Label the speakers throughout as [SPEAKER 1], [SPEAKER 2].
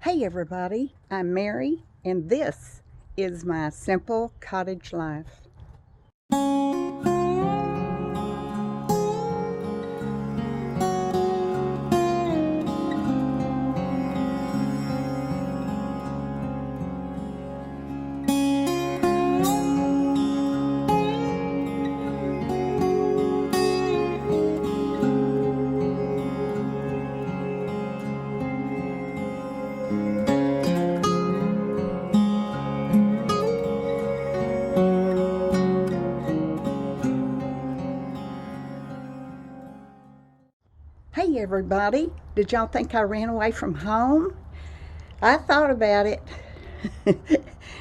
[SPEAKER 1] Hey everybody, I'm Mary, and this is my simple cottage life. Hey everybody, did y'all think I ran away from home? I thought about it.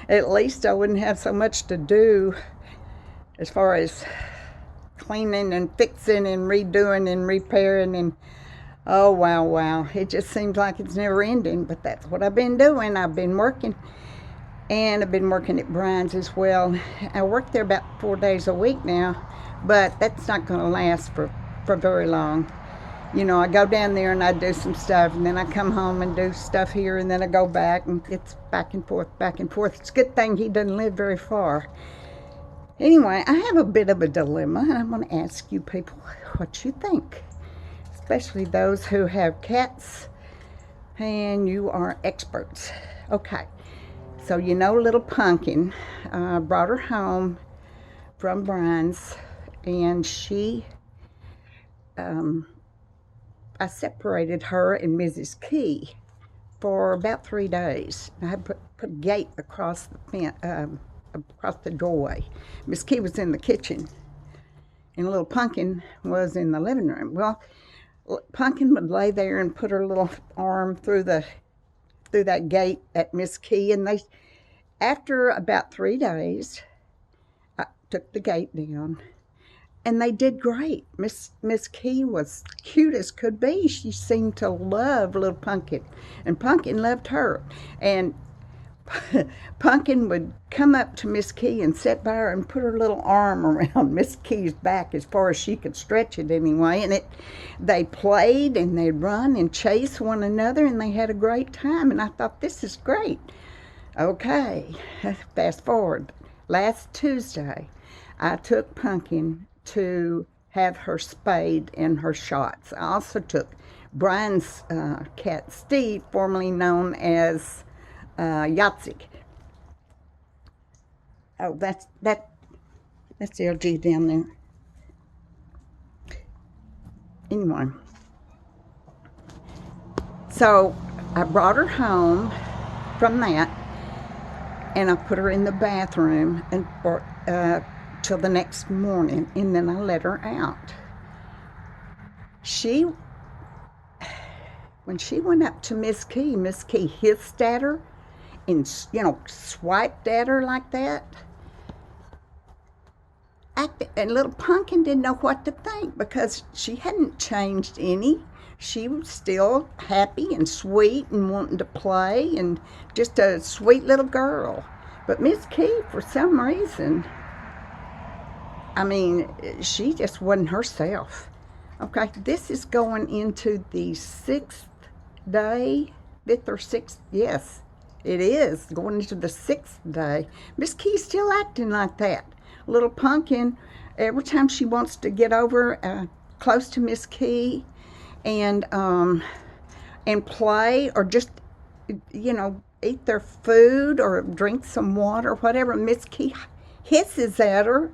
[SPEAKER 1] At least I wouldn't have so much to do as far as cleaning and fixing and redoing and repairing and oh wow. It just seems like it's never ending, but that's what I've been doing. I've been working and I've been working at Brian's as well. I work there about 4 days a week now, but that's not going to last for very long. You know, I go down there and I do some stuff, and then I come home and do stuff here, and then I go back, and it's back and forth, back and forth. It's a good thing he doesn't live very far. Anyway, I have a bit of a dilemma, and I'm going to ask you people what you think, especially those who have cats, and you are experts. Okay, so you know little Pumpkin, brought her home from Brian's, and I separated her and Mrs. Key for about 3 days. I had put a gate across the doorway. Miss Key was in the kitchen, and little Pumpkin was in the living room. Well, Pumpkin would lay there and put her little arm through that gate at Miss Key, and after about 3 days, I took the gate down. And they did great. Miss Key was cute as could be. She seemed to love little Pumpkin, and Pumpkin loved her. And Pumpkin would come up to Miss Key and sit by her and put her little arm around Miss Key's back as far as she could stretch it anyway. And they played and they'd run and chase one another, and they had a great time. And I thought, this is great. Okay, fast forward. Last Tuesday, I took Pumpkin to have her spayed and her shots. I also took Brian's cat, Steve, formerly known as Yahtzee. Oh, that's LG down there. Anyway, so I brought her home from that, and I put her in the bathroom and till the next morning, and then I let her out. When she went up to Miss Key hissed at her and, swiped at her like that. And little Pumpkin didn't know what to think because she hadn't changed any. She was still happy and sweet and wanting to play and just a sweet little girl. But Miss Key, for some reason, she just wasn't herself. Okay, this is going into the 6th day, 5th or 6th, yes, it is, going into the 6th day. Miss Key's still acting like that. Little Pumpkin, every time she wants to get over close to Miss Key and play or just, eat their food or drink some water, whatever, Miss Key hisses at her.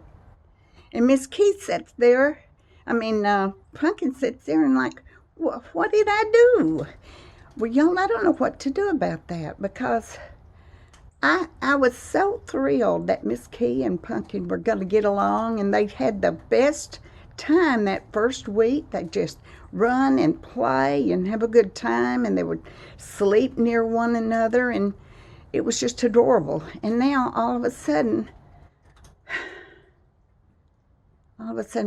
[SPEAKER 1] And Miss Key sits there, Pumpkin sits there and like, what did I do? Well, y'all, I don't know what to do about that because I was so thrilled that Miss Key and Pumpkin were going to get along, and they had the best time that first week. They just run and play and have a good time, and they would sleep near one another, and it was just adorable. And now, all of a sudden,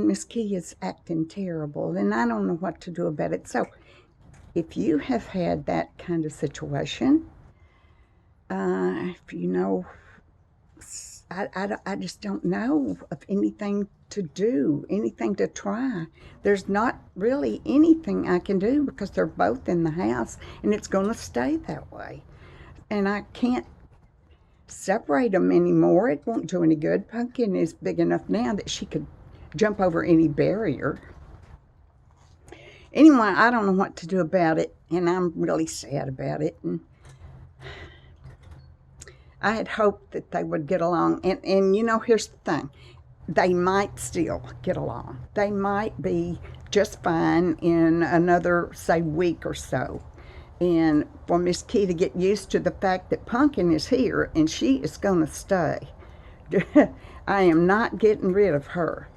[SPEAKER 1] Miss Key is acting terrible, and I don't know what to do about it. So, if you have had that kind of situation, if you know, I just don't know of anything to do, anything to try. There's not really anything I can do because they're both in the house, and it's going to stay that way. and I can't separate them anymore. It won't do any good. Pumpkin is big enough now that she could jump over any barrier. Anyway, I don't know what to do about it, and I'm really sad about it. And I had hoped that they would get along. And you know, here's the thing. They might still get along. They might be just fine in another, say, week or so. And for Miss Key to get used to the fact that Pumpkin is here and she is going to stay. I am not getting rid of her.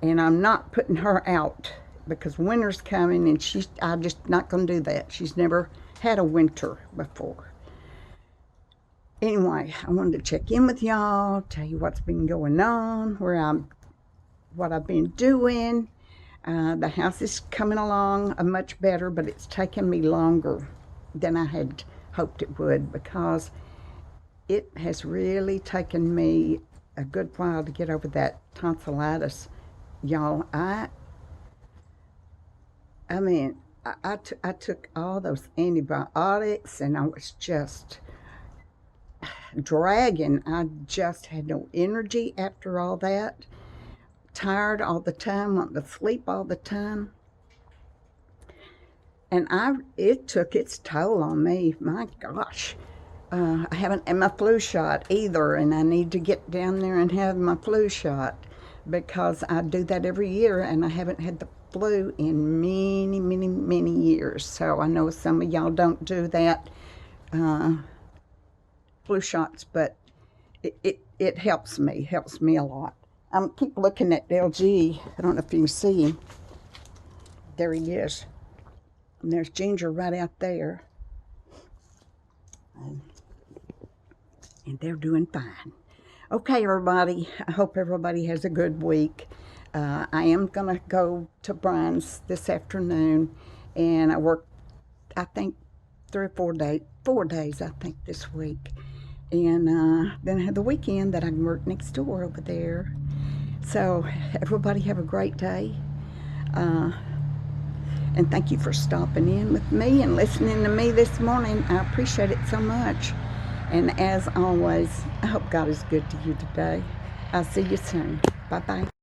[SPEAKER 1] And I'm not putting her out because winter's coming and I'm just not going to do that. She's never had a winter before. Anyway, I wanted to check in with y'all, tell you what's been going on, what I've been doing. The house is coming along much better, but it's taken me longer than I had hoped it would because it has really taken me a good while to get over that tonsillitis. Y'all, I took all those antibiotics and I was just dragging. I just had no energy after all that. Tired all the time, wanting to sleep all the time. And it took its toll on me. My gosh. I haven't had my flu shot either, and I need to get down there and have my flu shot because I do that every year, and I haven't had the flu in many, many, many years. So I know some of y'all don't do that flu shots, but it helps me a lot. I keep looking at LG. I don't know if you can see him. There he is. And there's Ginger right out there. And they're doing fine. Okay, everybody. I hope everybody has a good week. I am going to go to Brian's this afternoon. And I work, I think, 3 or 4 days. 4 days, I think, this week. And then I have the weekend that I can work next door over there. So, everybody have a great day. And thank you for stopping in with me and listening to me this morning. I appreciate it so much. And as always, I hope God is good to you today. I'll see you soon. Bye-bye.